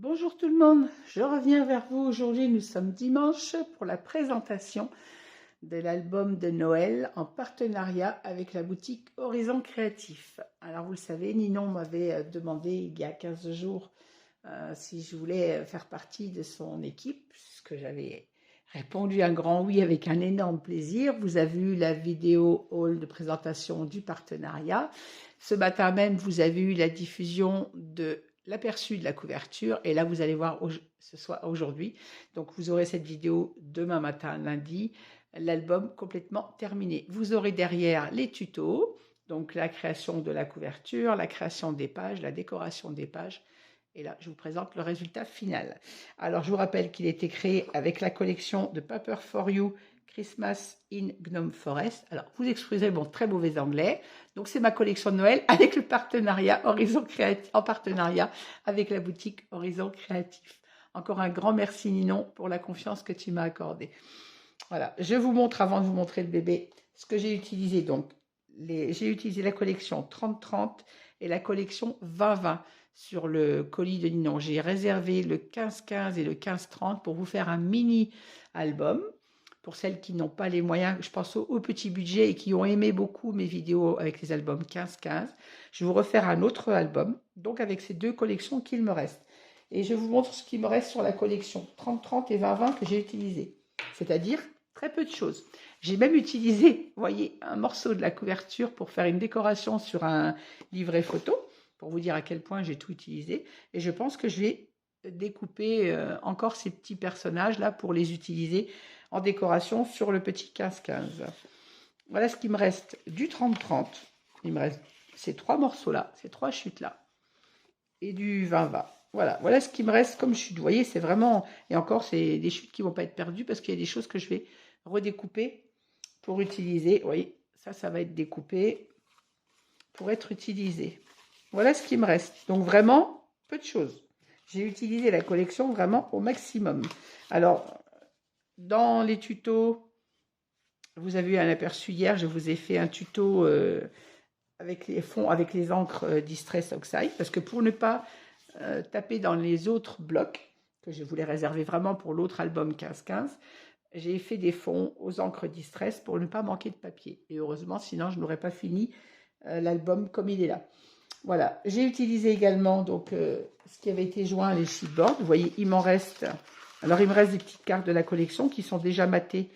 Bonjour tout le monde, je reviens vers vous aujourd'hui. Nous sommes dimanche pour la présentation de l'album de Noël en partenariat avec la boutique Horizon Créatif. Alors vous le savez, Ninon m'avait demandé il y a 15 jours si je voulais faire partie de son équipe, ce que j'avais répondu un grand oui avec un énorme plaisir. Vous avez vu la vidéo haul de présentation du partenariat. Ce matin même, vous avez eu la diffusion de l'aperçu de la couverture et là vous allez voir ce soir aujourd'hui, donc vous aurez cette vidéo demain matin lundi, l'album complètement terminé. Vous aurez derrière les tutos, donc la création de la couverture, la création des pages, la décoration des pages, et là je vous présente le résultat final. Alors je vous rappelle qu'il a été créé avec la collection de Paper for You Christmas in Gnome Forest. Alors, vous excusez mon très mauvais anglais. Donc, c'est ma collection de Noël avec le partenariat Horizon Créatif, en partenariat avec la boutique Horizon Créatif. Encore un grand merci, Ninon, pour la confiance que tu m'as accordée. Voilà, je vous montre, avant de vous montrer le bébé, ce que j'ai utilisé. Donc, j'ai utilisé la collection 30-30 et la collection 20-20 sur le colis de Ninon. J'ai réservé le 15-15 et le 15-30 pour vous faire un mini album. Pour celles qui n'ont pas les moyens, je pense au petit budget et qui ont aimé beaucoup mes vidéos avec les albums 15-15, je vais vous refaire un autre album, donc avec ces deux collections qu'il me reste. Et je vous montre ce qui me reste sur la collection 30-30 et 20-20 que j'ai utilisé. C'est-à-dire très peu de choses. J'ai même utilisé, vous voyez, un morceau de la couverture pour faire une décoration sur un livret photo, pour vous dire à quel point j'ai tout utilisé. Et je pense que je vais découper encore ces petits personnages-là pour les utiliser en décoration sur le petit 15-15. Voilà ce qui me reste du 30-30. Il me reste ces trois morceaux-là, ces trois chutes-là, et du 20-20. Voilà ce qui me reste comme chute. Vous voyez, c'est vraiment... Et encore, c'est des chutes qui ne vont pas être perdues parce qu'il y a des choses que je vais redécouper pour utiliser. Vous voyez, ça va être découpé pour être utilisé. Voilà ce qui me reste. Donc vraiment, peu de choses. J'ai utilisé la collection vraiment au maximum. Alors, dans les tutos, vous avez eu un aperçu hier, je vous ai fait un tuto avec les fonds, avec les encres Distress Oxide, parce que pour ne pas taper dans les autres blocs, que je voulais réserver vraiment pour l'autre album 15-15, j'ai fait des fonds aux encres Distress pour ne pas manquer de papier. Et heureusement, sinon je n'aurais pas fini l'album comme il est là. Voilà, j'ai utilisé également donc ce qui avait été joint, les chipboards. Vous voyez, il m'en reste. Alors, il me reste des petites cartes de la collection qui sont déjà matées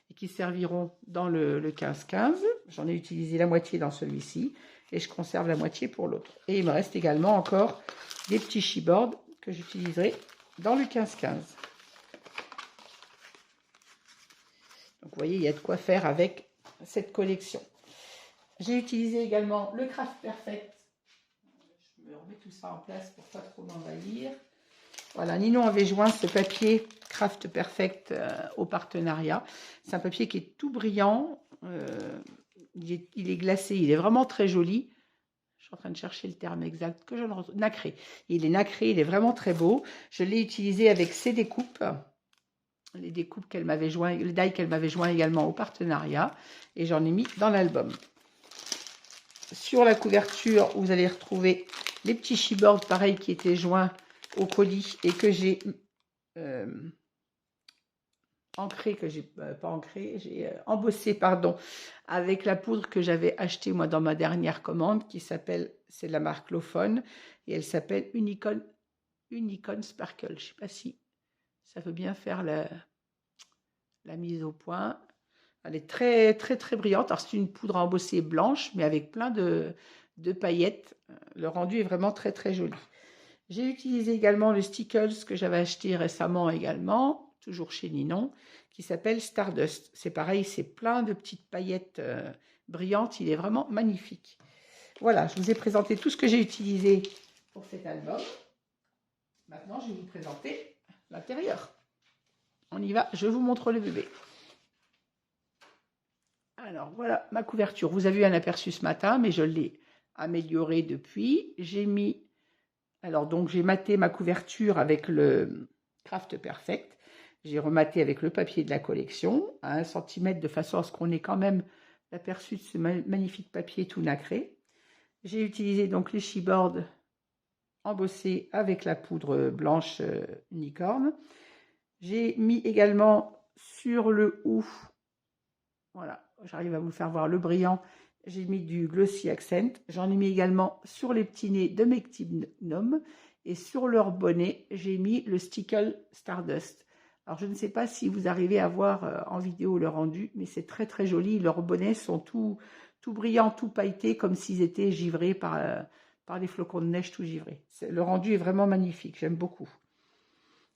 et qui serviront dans le 15-15. J'en ai utilisé la moitié dans celui-ci et je conserve la moitié pour l'autre. Et il me reste également encore des petits chipboards que j'utiliserai dans le 15-15. Donc, vous voyez, il y a de quoi faire avec cette collection. J'ai utilisé également le Craft Perfect. Je me remets tout ça en place pour pas trop m'envahir. Voilà, Ninon avait joint ce papier Craft Perfect au partenariat. C'est un papier qui est tout brillant. Il est glacé, il est vraiment très joli. Je suis en train de chercher le terme exact que je ne retrouve. Nacré. Il est nacré, il est vraiment très beau. Je l'ai utilisé avec ses découpes. Les découpes qu'elle m'avait joint, les die qu'elle m'avait joint également au partenariat. Et j'en ai mis dans l'album. Sur la couverture, vous allez retrouver les petits chipboards pareils qui étaient joints au colis et que j'ai ancré, que j'ai pas ancré, j'ai embossé, pardon, avec la poudre que j'avais achetée moi dans ma dernière commande qui s'appelle, c'est de la marque Lofone et elle s'appelle Unicorn Sparkle. Je sais pas si ça veut bien faire la mise au point. Elle est très très très brillante. Alors c'est une poudre embossée blanche mais avec plein de paillettes. Le rendu est vraiment très très joli. J'ai utilisé également le Stickles que j'avais acheté récemment également, toujours chez Ninon, qui s'appelle Stardust. C'est pareil, c'est plein de petites paillettes brillantes. Il est vraiment magnifique. Voilà, je vous ai présenté tout ce que j'ai utilisé pour cet album. Maintenant, je vais vous présenter l'intérieur. On y va, je vous montre le bébé. Alors, voilà ma couverture. Vous avez eu un aperçu ce matin, mais je l'ai amélioré depuis. J'ai mis... Alors, donc, j'ai maté ma couverture avec le Craft Perfect. J'ai rematé avec le papier de la collection à 1 cm de façon à ce qu'on ait quand même l'aperçu de ce magnifique papier tout nacré. J'ai utilisé donc les chipboards embossé avec la poudre blanche unicorne. J'ai mis également sur le haut, voilà, j'arrive à vous faire voir le brillant, j'ai mis du Glossy Accent. J'en ai mis également sur les petits nez de mes petits gnomes. Et sur leur bonnet, j'ai mis le Stickle Stardust. Alors, je ne sais pas si vous arrivez à voir en vidéo le rendu, mais c'est très très joli. Leurs bonnets sont tout brillants, tout pailletés, comme s'ils étaient givrés par des flocons de neige tout givrés. Le rendu est vraiment magnifique, j'aime beaucoup.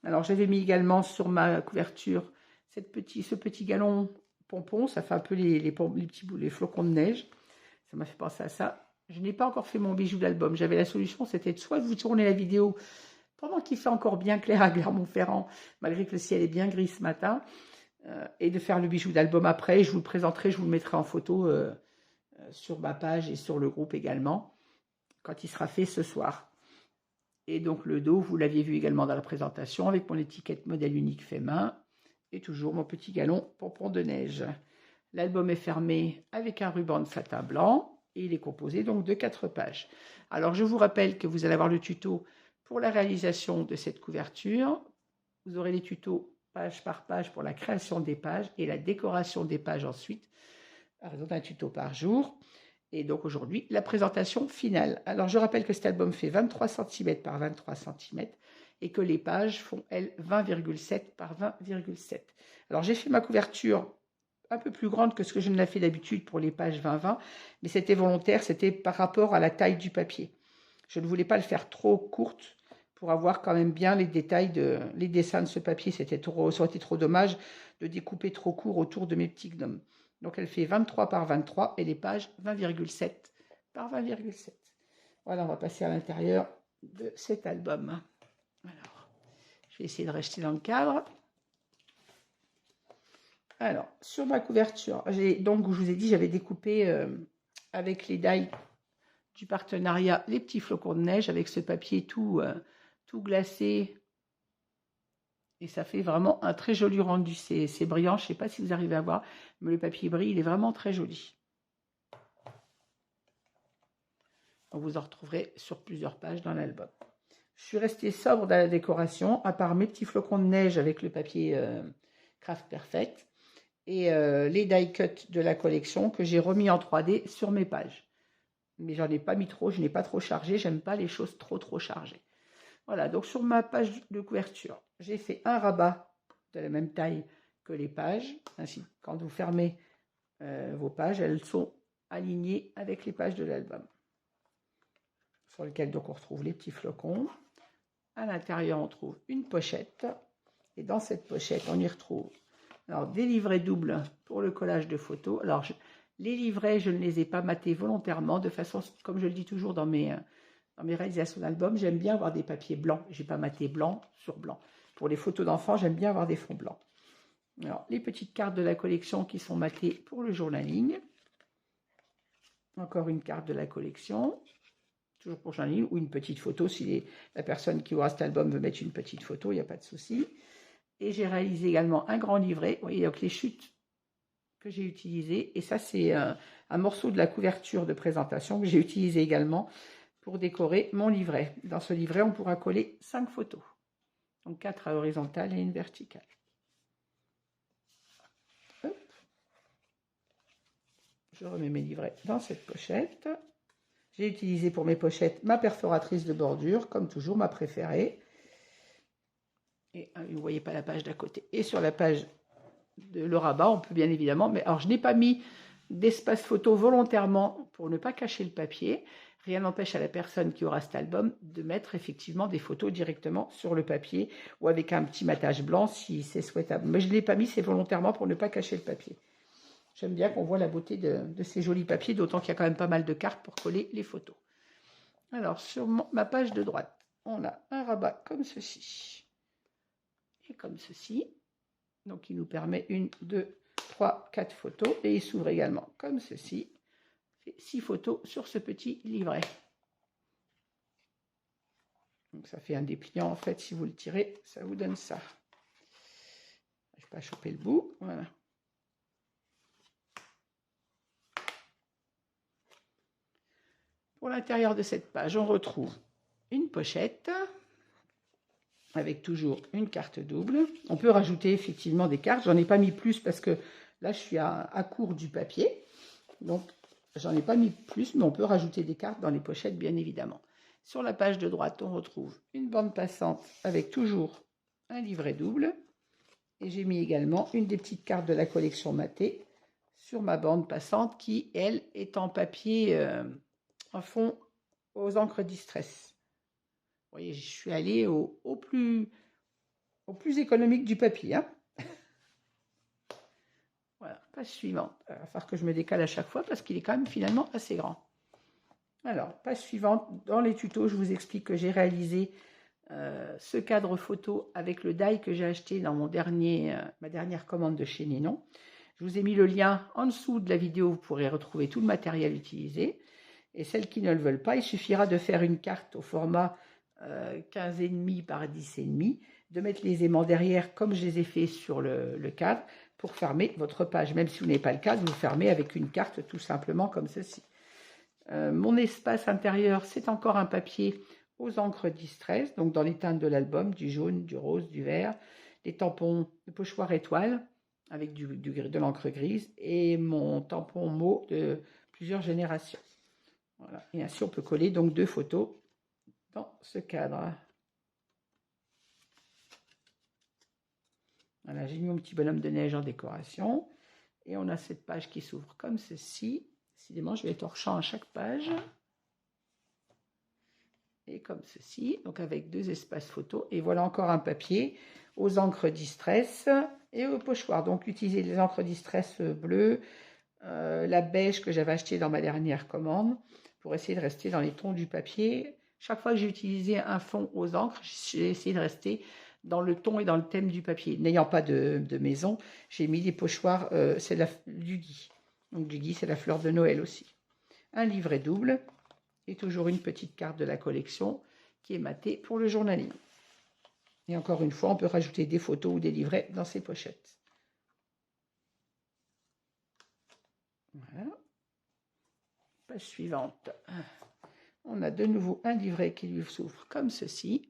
Alors, j'avais mis également sur ma couverture ce petit galon pompon. Ça fait un peu les flocons de neige. Ça m'a fait penser à ça. Je n'ai pas encore fait mon bijou d'album. J'avais la solution, c'était de soit vous tourner la vidéo pendant qu'il fait encore bien clair à Clermont-Ferrand, malgré que le ciel est bien gris ce matin, et de faire le bijou d'album après. Je vous le présenterai, je vous le mettrai en photo sur ma page et sur le groupe également, quand il sera fait ce soir. Et donc le dos, vous l'aviez vu également dans la présentation, avec mon étiquette modèle unique fait main, et toujours mon petit galon pompon de neige. L'album est fermé avec un ruban de satin blanc et il est composé donc de 4 pages. Alors je vous rappelle que vous allez avoir le tuto pour la réalisation de cette couverture. Vous aurez les tutos page par page pour la création des pages et la décoration des pages ensuite, à raison d'un tuto par jour. Et donc aujourd'hui, la présentation finale. Alors je rappelle que cet album fait 23 cm par 23 cm et que les pages font, elles, 20,7 par 20,7. Alors j'ai fait ma couverture un peu plus grande que ce que je ne l'ai fait d'habitude pour les pages 20-20, mais c'était volontaire, c'était par rapport à la taille du papier. Je ne voulais pas le faire trop courte pour avoir quand même bien les détails, les dessins de ce papier. Ça aurait été trop dommage de découper trop court autour de mes petits gnomes. Donc elle fait 23 par 23 et les pages 20,7 par 20,7. Voilà, on va passer à l'intérieur de cet album. Alors, je vais essayer de rester dans le cadre. Alors, sur ma couverture, donc je vous ai dit, j'avais découpé avec les die du partenariat les petits flocons de neige avec ce papier tout glacé. Et ça fait vraiment un très joli rendu. C'est brillant, je ne sais pas si vous arrivez à voir, mais le papier brille, il est vraiment très joli. Donc vous en retrouverez sur plusieurs pages dans l'album. Je suis restée sobre dans la décoration, à part mes petits flocons de neige avec le papier Craft Perfect et les die cut de la collection que j'ai remis en 3D sur mes pages. Mais j'en ai pas mis trop, je n'ai pas trop chargé, j'aime pas les choses trop chargées. Voilà, donc sur ma page de couverture, j'ai fait un rabat de la même taille que les pages. Ainsi, quand vous fermez vos pages, elles sont alignées avec les pages de l'album. Sur lequel donc on retrouve les petits flocons. À l'intérieur, on trouve une pochette. Et dans cette pochette, on y retrouve alors, des livrets doubles pour le collage de photos. Alors, les livrets, je ne les ai pas matés volontairement, de façon, comme je le dis toujours dans mes réalisations d'albums, j'aime bien avoir des papiers blancs. Je n'ai pas maté blanc sur blanc. Pour les photos d'enfants, j'aime bien avoir des fonds blancs. Alors, les petites cartes de la collection qui sont matées pour le journaling. Encore une carte de la collection. Toujours pour journaling, ou une petite photo. Si la personne qui aura cet album veut mettre une petite photo, il n'y a pas de souci. Et j'ai réalisé également un grand livret. Vous voyez, donc les chutes que j'ai utilisées. Et ça, c'est un morceau de la couverture de présentation que j'ai utilisé également pour décorer mon livret. Dans ce livret, on pourra coller 5 photos. Donc 4 à horizontale et une verticale. Hop. Je remets mes livrets dans cette pochette. J'ai utilisé pour mes pochettes ma perforatrice de bordure, comme toujours, ma préférée. Et vous ne voyez pas la page d'à côté. Et sur la page de le rabat, on peut bien évidemment... Mais alors, je n'ai pas mis d'espace photo volontairement pour ne pas cacher le papier. Rien n'empêche à la personne qui aura cet album de mettre effectivement des photos directement sur le papier ou avec un petit matage blanc si c'est souhaitable. Mais je ne l'ai pas mis, c'est volontairement pour ne pas cacher le papier. J'aime bien qu'on voit la beauté de ces jolis papiers, d'autant qu'il y a quand même pas mal de cartes pour coller les photos. Alors, sur ma page de droite, on a un rabat comme ceci. Et comme ceci. Donc, il nous permet 1, 2, 3, 4 photos. Et il s'ouvre également comme ceci. Fait 6 photos sur ce petit livret. Donc, ça fait un dépliant. En fait, si vous le tirez, ça vous donne ça. Je ne vais pas choper le bout. Voilà. Pour l'intérieur de cette page, on retrouve une pochette avec toujours une carte double. On peut rajouter effectivement des cartes. J'en ai pas mis plus parce que là, je suis à court du papier. Donc, j'en ai pas mis plus, mais on peut rajouter des cartes dans les pochettes, bien évidemment. Sur la page de droite, on retrouve une bande passante avec toujours un livret double. Et j'ai mis également une des petites cartes de la collection matée sur ma bande passante qui, elle, est en papier en fond aux encres Distress. Vous voyez, je suis allée au plus économique du papier. Hein. Voilà, page suivante. Il va falloir que je me décale à chaque fois parce qu'il est quand même finalement assez grand. Alors, page suivante. Dans les tutos, je vous explique que j'ai réalisé ce cadre photo avec le die que j'ai acheté dans ma dernière commande de chez Ninon. Je vous ai mis le lien en dessous de la vidéo, vous pourrez retrouver tout le matériel utilisé. Et celles qui ne le veulent pas, il suffira de faire une carte au format 15,5 par 10,5, de mettre les aimants derrière comme je les ai fait sur le cadre pour fermer votre page. Même si vous n'avez pas le cadre, vous fermez avec une carte tout simplement comme ceci. Mon espace intérieur, c'est encore un papier aux encres Distress, donc dans les teintes de l'album, du jaune, du rose, du vert, les tampons de pochoir étoile avec de l'encre grise et mon tampon mot de plusieurs générations. Voilà. Et ainsi, on peut coller donc 2 photos dans ce cadre. Voilà, j'ai mis mon petit bonhomme de neige en décoration. Et on a cette page qui s'ouvre comme ceci. Décidément, je vais être torchant à chaque page. Et comme ceci, donc avec 2 espaces photos. Et voilà encore un papier aux encres Distress et au pochoir. Donc, utilisez les encres Distress bleues, la beige que j'avais acheté dans ma dernière commande pour essayer de rester dans les tons du papier. Chaque fois que j'ai utilisé un fond aux encres, j'ai essayé de rester dans le ton et dans le thème du papier. N'ayant pas de maison, j'ai mis des pochoirs, c'est du gui. Donc du gui, c'est la fleur de Noël aussi. Un livret double et toujours une petite carte de la collection qui est matée pour le journaling. Et encore une fois, on peut rajouter des photos ou des livrets dans ces pochettes. Voilà. Page suivante. On a de nouveau un livret qui lui s'ouvre comme ceci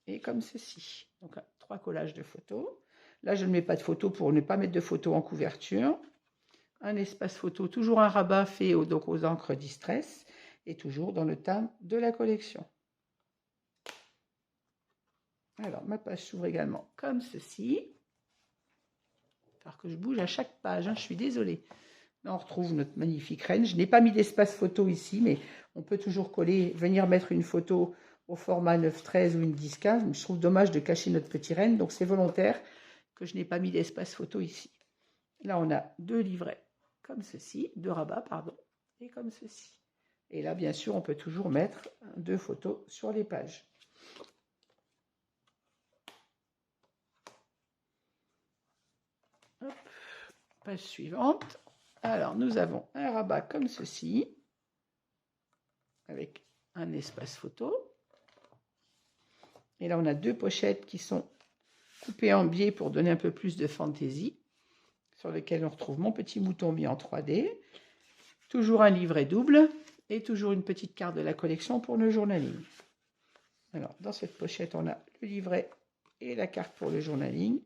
et comme ceci. Donc 3 collages de photos. Là, je ne mets pas de photos pour ne pas mettre de photos en couverture. Un espace photo, toujours un rabat fait donc aux encres Distress et toujours dans le thème de la collection. Alors, ma page s'ouvre également comme ceci. Alors que je bouge à chaque page, hein, je suis désolée. Là, on retrouve notre magnifique reine. Je n'ai pas mis d'espace photo ici, mais on peut toujours coller, venir mettre une photo au format 9-13 ou une 10-15. Je trouve dommage de cacher notre petite reine, donc c'est volontaire que je n'ai pas mis d'espace photo ici. Là, on a 2 livrets comme ceci, 2 rabats, pardon, et comme ceci. Et là, bien sûr, on peut toujours mettre 2 photos sur les pages. Hop, page suivante. Alors, nous avons un rabat comme ceci, avec un espace photo. Et là, on a 2 pochettes qui sont coupées en biais pour donner un peu plus de fantaisie, sur lesquelles on retrouve mon petit mouton mis en 3D. Toujours un livret double et toujours une petite carte de la collection pour le journaling. Alors, dans cette pochette, on a le livret et la carte pour le journaling.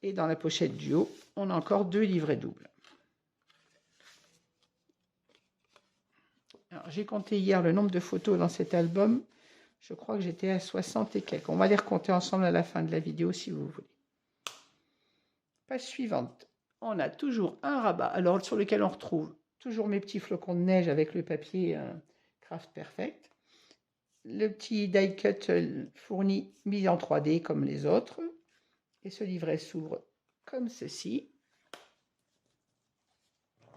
Et dans la pochette du haut, on a encore 2 livrets doubles. Alors, j'ai compté hier le nombre de photos dans cet album. Je crois que j'étais à 60 et quelques. On va les recompter ensemble à la fin de la vidéo si vous voulez. Page suivante. On a toujours un rabat, alors sur lequel on retrouve toujours mes petits flocons de neige avec le papier Craft Perfect. Le petit die cut fourni, mis en 3D comme les autres. Et ce livret s'ouvre comme ceci.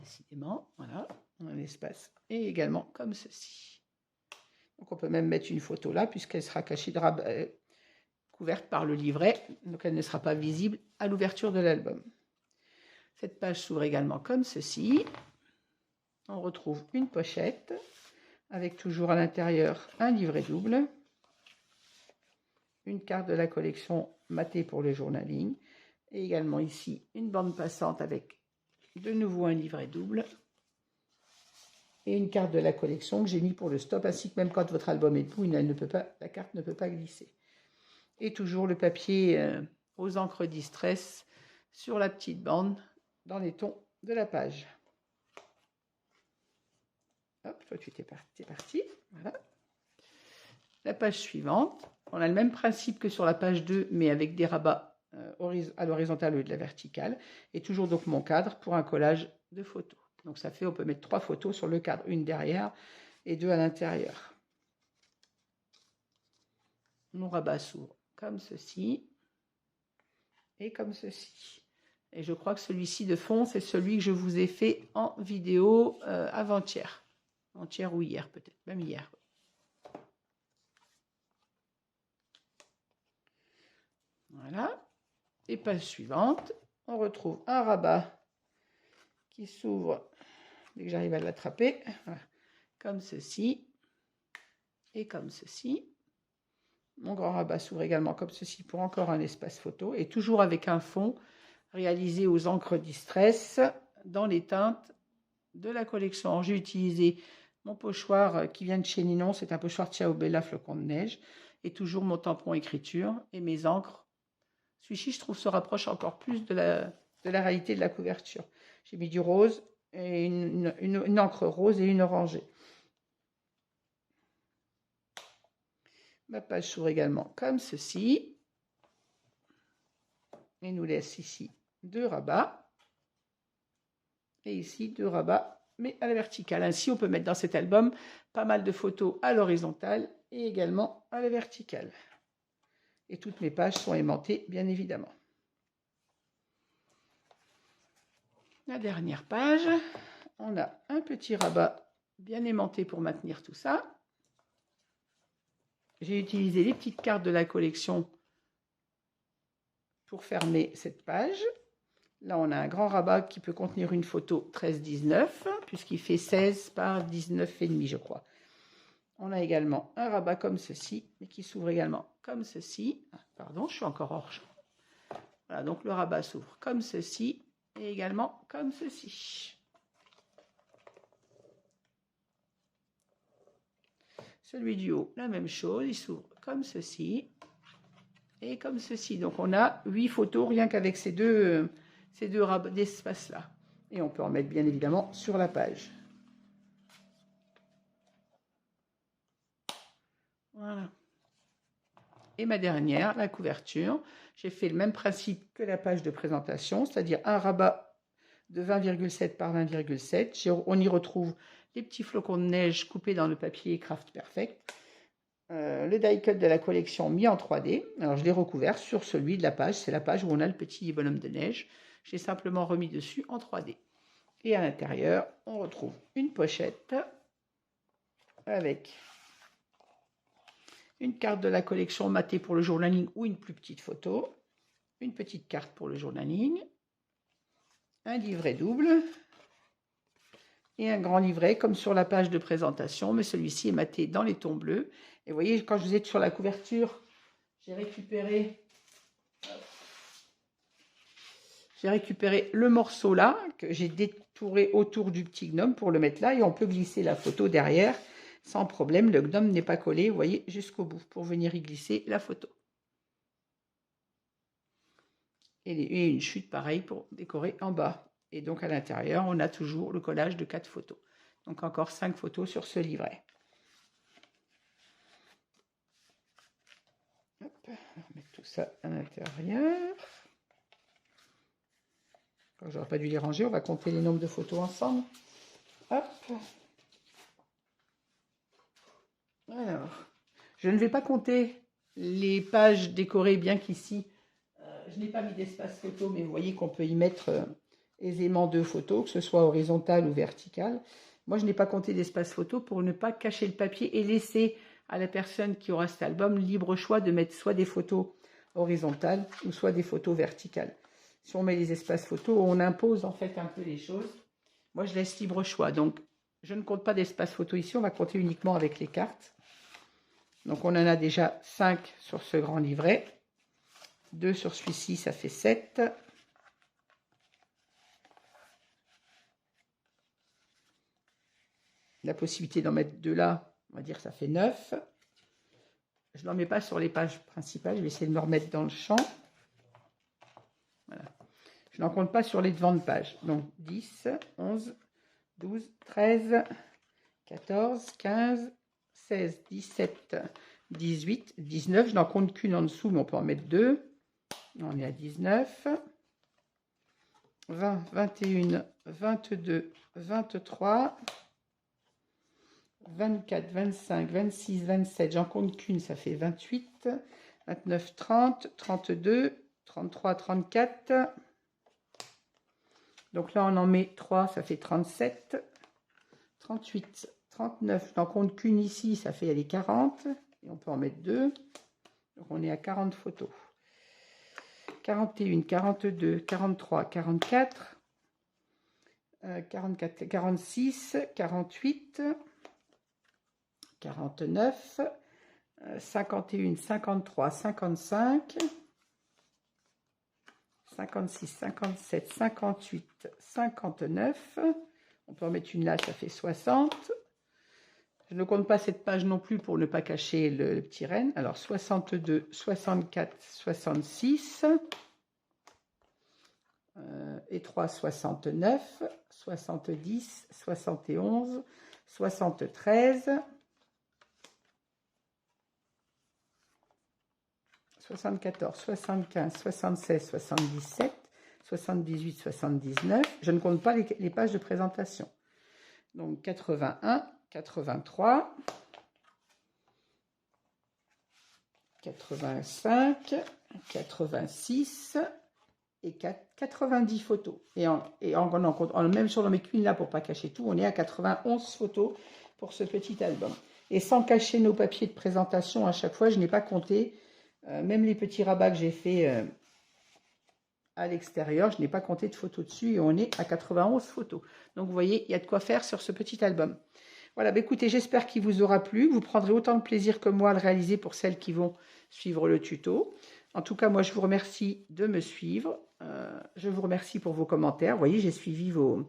Décidément, voilà, un espace. Et également comme ceci. Donc on peut même mettre une photo là, puisqu'elle sera cachée couverte par le livret. Donc elle ne sera pas visible à l'ouverture de l'album. Cette page s'ouvre également comme ceci. On retrouve une pochette avec toujours à l'intérieur un livret double, une carte de la collection matée pour le journaling et également ici une bande passante avec de nouveau un livret double et une carte de la collection que j'ai mis pour le stop, ainsi que même quand votre album est debout, la carte ne peut pas glisser. Et toujours le papier aux encres Distress sur la petite bande dans les tons de la page. Hop, toi tu es parti. Voilà. La page suivante, on a le même principe que sur la page 2, mais avec des rabats à l'horizontale au lieu de la verticale. Et toujours donc mon cadre pour un collage de photos. Donc ça fait, on peut mettre 3 photos sur le cadre, une derrière et 2 à l'intérieur. Mon rabat s'ouvre comme ceci et comme ceci. Et je crois que celui-ci de fond, c'est celui que je vous ai fait en vidéo avant-hier. Avant-hier ou hier peut-être, même hier. Voilà. Et page suivante, on retrouve un rabat qui s'ouvre dès que j'arrive à l'attraper, voilà, comme ceci et comme ceci. Mon grand rabat s'ouvre également comme ceci pour encore un espace photo et toujours avec un fond réalisé aux encres Distress dans les teintes de la collection. J'ai utilisé mon pochoir qui vient de chez Ninon, c'est un pochoir Ciao Bella flocon de neige, et toujours mon tampon écriture et mes encres. Celui-ci, je trouve, se rapproche encore plus de la réalité de la couverture. J'ai mis du rose, et une encre rose et une orangée. Ma page s'ouvre également comme ceci. Et nous laisse ici 2 rabats. Et ici 2 rabats, mais à la verticale. Ainsi, on peut mettre dans cet album pas mal de photos à l'horizontale et également à la verticale. Et toutes mes pages sont aimantées, bien évidemment. La dernière page, on a un petit rabat bien aimanté pour maintenir tout ça. J'ai utilisé les petites cartes de la collection pour fermer cette page. Là, on a un grand rabat qui peut contenir une photo 13-19, puisqu'il fait 16 par 19,5, je crois. On a également un rabat comme ceci, mais qui s'ouvre également comme ceci. Pardon, je suis encore hors champ. Voilà, donc le rabat s'ouvre comme ceci et également comme ceci. Celui du haut, la même chose, il s'ouvre comme ceci et comme ceci. Donc on a 8 photos rien qu'avec ces deux rabats d'espace-là. Et on peut en mettre bien évidemment sur la page. Voilà. Et ma dernière, la couverture, j'ai fait le même principe que la page de présentation, c'est-à-dire un rabat de 20,7 par 20,7. On y retrouve les petits flocons de neige coupés dans le papier Craft Perfect. Le die cut de la collection mis en 3D. Alors je l'ai recouvert sur celui de la page, c'est la page où on a le petit bonhomme de neige. J'ai simplement remis dessus en 3D. Et à l'intérieur, on retrouve une pochette avec une carte de la collection matée pour le journaling ou une plus petite photo, une petite carte pour le journaling, un livret double et un grand livret comme sur la page de présentation, mais celui-ci est maté dans les tons bleus. Et vous voyez, quand je vous ai sur la couverture, j'ai récupéré le morceau là, que j'ai détouré autour du petit gnome pour le mettre là, et on peut glisser la photo derrière sans problème. Le gnome n'est pas collé, vous voyez, jusqu'au bout, pour venir y glisser la photo. Et une chute pareil pour décorer en bas. Et donc à l'intérieur, on a toujours le collage de 4 photos. Donc encore 5 photos sur ce livret. Hop, on va mettre tout ça à l'intérieur. J'aurais pas dû les ranger, on va compter les nombres de photos ensemble. Hop. Alors, je ne vais pas compter les pages décorées, bien qu'ici, je n'ai pas mis d'espace photo, mais vous voyez qu'on peut y mettre aisément 2 photos, que ce soit horizontale ou verticale. Moi, je n'ai pas compté d'espace photo pour ne pas cacher le papier et laisser à la personne qui aura cet album libre choix de mettre soit des photos horizontales ou soit des photos verticales. Si on met les espaces photos, on impose en fait un peu les choses. Moi, je laisse libre choix. Donc, je ne compte pas d'espace photo ici. On va compter uniquement avec les cartes. Donc, on en a déjà 5 sur ce grand livret. 2 sur celui-ci, ça fait 7. la possibilité d'en mettre 2 là, on va dire que ça fait 9. Je n'en mets pas sur les pages principales, je vais essayer de me remettre dans le champ. Voilà. Je n'en compte pas sur les devants de page. Donc 10, 11, 12, 13, 14, 15, 16, 17, 18, 19. Je n'en compte qu'une en dessous, mais on peut en mettre 2. On est à 19, 20, 21, 22, 23, 24, 25, 26, 27. J'en compte qu'une, ça fait 28, 29, 30, 32, 33, 34. Donc là, on en met 3, ça fait 37, 38, 39. Je n'en compte qu'une ici, ça fait les 40. Et on peut en mettre 2. Donc on est à 40 photos. 41, 42, 43, 44, 44, 46, 48, 49, 51, 53, 55, 56, 57, 58, 59. On peut en mettre une là, ça fait 60. Je ne compte pas cette page non plus pour ne pas cacher le petit renne. Alors 62, 64, 66. Et 3, 69, 70, 71, 73, 74, 75, 76, 77, 78, 79. Je ne compte pas les pages de présentation. Donc 81, 83, 85, 86 et 90 photos. Et même sur le mécuine là, pour pas cacher tout, on est à 91 photos pour ce petit album. Et sans cacher nos papiers de présentation à chaque fois, je n'ai pas compté, même les petits rabats que j'ai fait à l'extérieur, je n'ai pas compté de photos dessus et on est à 91 photos. Donc vous voyez, il y a de quoi faire sur ce petit album. Voilà, bah écoutez, j'espère qu'il vous aura plu. Vous prendrez autant de plaisir que moi à le réaliser pour celles qui vont suivre le tuto. En tout cas, moi, je vous remercie de me suivre. Je vous remercie pour vos commentaires. Vous voyez, j'ai suivi vos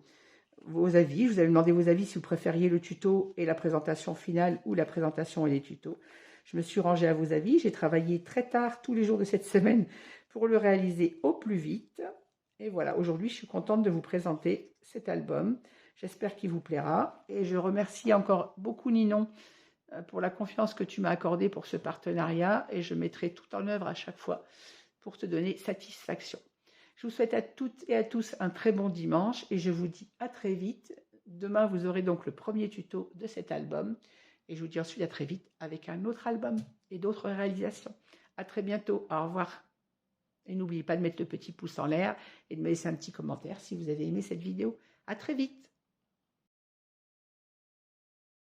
avis. Je vous avais demandé vos avis si vous préfériez le tuto et la présentation finale ou la présentation et les tutos. Je me suis rangée à vos avis. J'ai travaillé très tard tous les jours de cette semaine pour le réaliser au plus vite. Et voilà, aujourd'hui, je suis contente de vous présenter cet album. J'espère qu'il vous plaira. Et je remercie encore beaucoup Ninon pour la confiance que tu m'as accordée pour ce partenariat. Et je mettrai tout en œuvre à chaque fois pour te donner satisfaction. Je vous souhaite à toutes et à tous un très bon dimanche. Et je vous dis à très vite. Demain, vous aurez donc le premier tuto de cet album. Et je vous dis ensuite à très vite avec un autre album et d'autres réalisations. À très bientôt. Au revoir. Et n'oubliez pas de mettre le petit pouce en l'air et de me laisser un petit commentaire si vous avez aimé cette vidéo. À très vite.